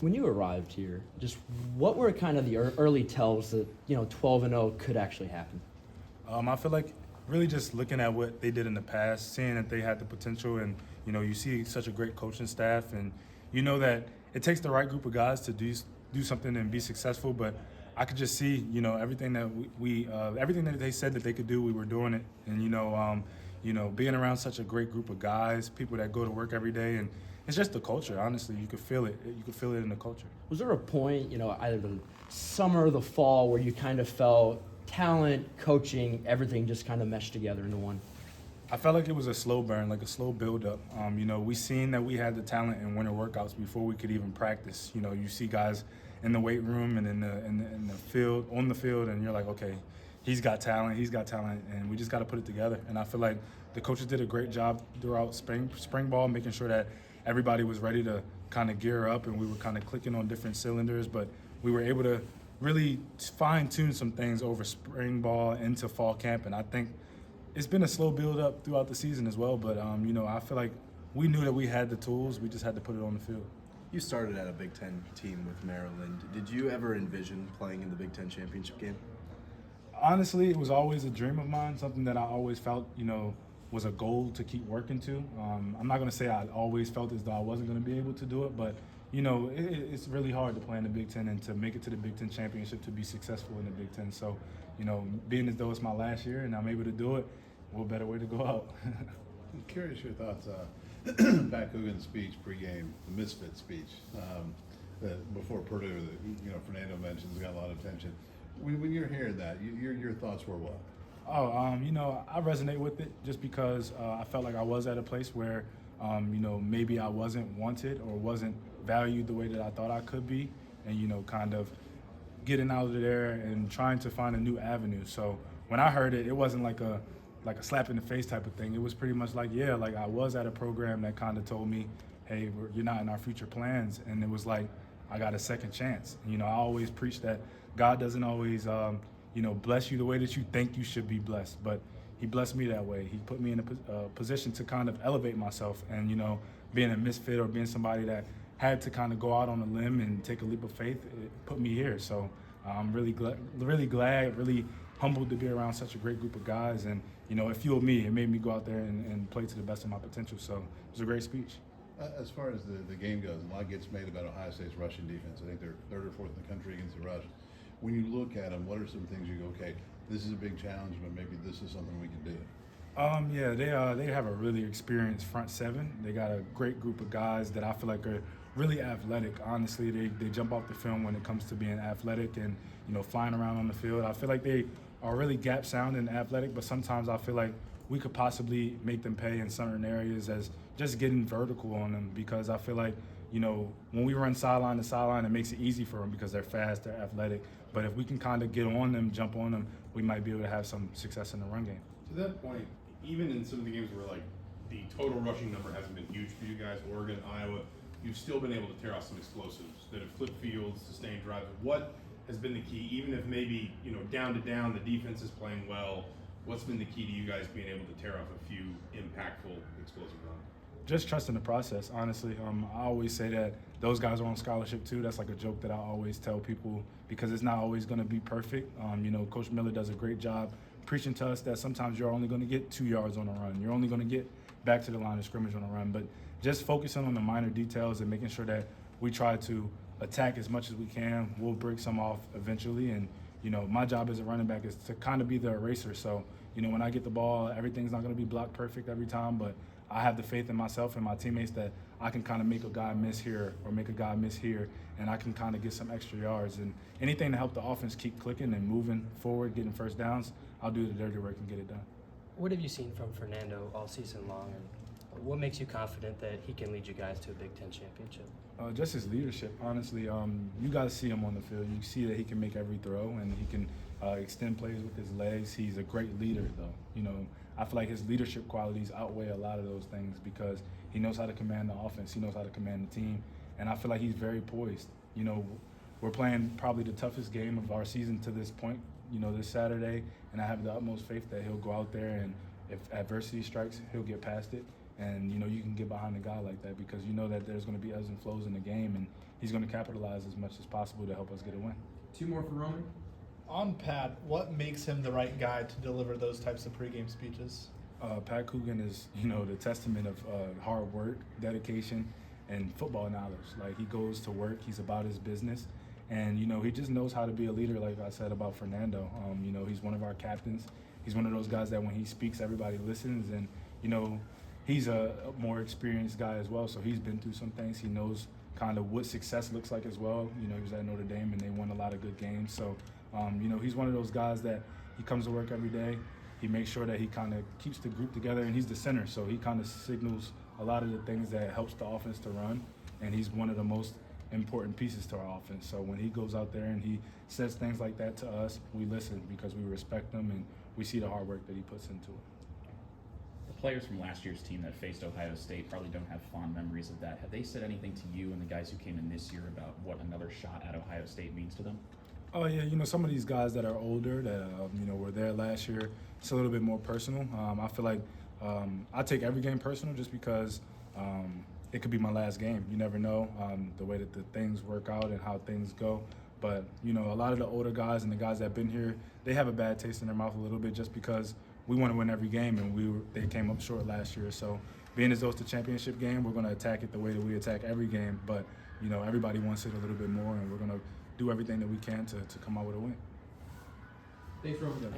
When you arrived here, just what were kind of the early tells that 12-0 could actually happen? I feel like really just looking at what they did in the past, seeing that they had the potential, and you see such a great coaching staff, and you know that it takes the right group of guys to do something and be successful. But I could just see, everything that everything that they said that they could do, we were doing it, and being around such a great group of guys, people that go to work every day, and it's just the culture. Honestly, you could feel it. You could feel it in the culture. Was there a point, either the summer or the fall, where you kind of felt talent, coaching, everything just kind of meshed together into one? I felt like it was a slow burn, like a slow build-up. We seen that we had the talent in winter workouts before we could even practice. You see guys in the weight room and in the field, on the field, and you're like, okay, he's got talent, and we just got to put it together. And I feel like the coaches did a great job throughout spring ball, making sure that everybody was ready to kind of gear up, and we were kind of clicking on different cylinders, but we were able to really fine-tune some things over spring ball into fall camp, and I think it's been a slow build-up throughout the season as well, but I feel like we knew that we had the tools, we just had to put it on the field. You started at a Big Ten team with Maryland. Did you ever envision playing in the Big Ten championship game? Honestly, it was always a dream of mine, something that I always felt, was a goal to keep working to. I'm not going to say I always felt as though I wasn't going to be able to do it, but it's really hard to play in the Big Ten and to make it to the Big Ten championship, to be successful in the Big Ten. So, being as though it's my last year and I'm able to do it, what better way to go out? I'm curious your thoughts. Pat Coogan's speech pregame, the misfit speech, before Purdue, that Fernando mentions got a lot of attention. When you're hearing that, your thoughts were what? I resonate with it just because I felt like I was at a place where, maybe I wasn't wanted or wasn't valued the way that I thought I could be, and, kind of getting out of there and trying to find a new avenue. So when I heard it, it wasn't like a slap in the face type of thing. It was pretty much like, yeah, like I was at a program that kind of told me, hey, you're not in our future plans. And it was like, I got a second chance. I always preach that God doesn't always, bless you the way that you think you should be blessed, but he blessed me that way. He put me in a position to kind of elevate myself, and being a misfit or being somebody that had to kind of go out on a limb and take a leap of faith, it put me here. So I'm really glad, really humbled to be around such a great group of guys, and it fueled me. It made me go out there and play to the best of my potential. So it was a great speech. As far as the game goes, a lot gets made about Ohio State's rushing defense. I think they're third or fourth in the country against the rush. When you look at them, what are some things you go, okay, this is a big challenge, but maybe this is something we can do? They have a really experienced front seven. They got a great group of guys that I feel like are really athletic. Honestly, they jump off the film when it comes to being athletic and flying around on the field. I feel like they are really gap sound and athletic, but sometimes I feel like we could possibly make them pay in certain areas as just getting vertical on them, because I feel like when we run sideline to sideline, it makes it easy for them because they're fast, they're athletic. But if we can kind of get on them, jump on them, we might be able to have some success in the run game. To that point, even in some of the games where like the total rushing number hasn't been huge for you guys, Oregon, Iowa, you've still been able to tear off some explosives that have flipped fields, sustained drives. What has been the key, even if maybe down to down the defense is playing well? What's been the key to you guys being able to tear off a few impactful explosive runs? Just trusting the process, honestly. I always say that those guys are on scholarship too. That's like a joke that I always tell people, because it's not always going to be perfect. Coach Miller does a great job preaching to us that sometimes you're only going to get 2 yards on a run. You're only going to get back to the line of scrimmage on a run. But just focusing on the minor details and making sure that we try to attack as much as we can. We'll break some off eventually. And, my job as a running back is to kind of be the eraser. So, when I get the ball, everything's not going to be blocked perfect every time, but I have the faith in myself and my teammates that I can kind of make a guy miss here or make a guy miss here, and I can kind of get some extra yards. And anything to help the offense keep clicking and moving forward, getting first downs, I'll do the dirty work and get it done. What have you seen from Fernando all season long, and what makes you confident that he can lead you guys to a Big Ten championship? Just his leadership, honestly. You guys see him on the field. You see that he can make every throw and he can extend plays with his legs. He's a great leader, though. I feel like his leadership qualities outweigh a lot of those things because he knows how to command the offense. He knows how to command the team. And I feel like he's very poised. We're playing probably the toughest game of our season to this point, this Saturday. And I have the utmost faith that he'll go out there and if adversity strikes, he'll get past it And, you know, you can get behind a guy like that because you know that there's going to be ebbs and flows in the game, and he's going to capitalize as much as possible to help us get a win. 2 more for Roman. On Pat, what makes him the right guy to deliver those types of pregame speeches? Pat Coogan is, you know, the testament of hard work, dedication, and football knowledge. Like, he goes to work, he's about his business, and, you know, he just knows how to be a leader, like I said about Fernando. You know, he's one of our captains. He's one of those guys that when he speaks, everybody listens, and, you know, he's a more experienced guy as well, so he's been through some things. He knows kind of what success looks like as well. You know, he was at Notre Dame, and they won a lot of good games. So, you know, he's one of those guys that he comes to work every day. He makes sure that he kind of keeps the group together, and he's the center, so he kind of signals a lot of the things that helps the offense to run, and he's one of the most important pieces to our offense. So when he goes out there and he says things like that to us, we listen because we respect him and we see the hard work that he puts into it. The players from last year's team that faced Ohio State probably don't have fond memories of that. Have they said anything to you and the guys who came in this year about what another shot at Ohio State means to them? Oh yeah, you know, some of these guys that are older that you know, were there last year, it's a little bit more personal. I feel like I take every game personal just because it could be my last game. You never know the way that the things work out and how things go. But you know, a lot of the older guys and the guys that have been here, they have a bad taste in their mouth a little bit just because we want to win every game and they came up short last year. So being as though it's the championship game, we're going to attack it the way that we attack every game. But you know, everybody wants it a little bit more, and we're going to do everything that we can to come out with a win. Thanks, Roman.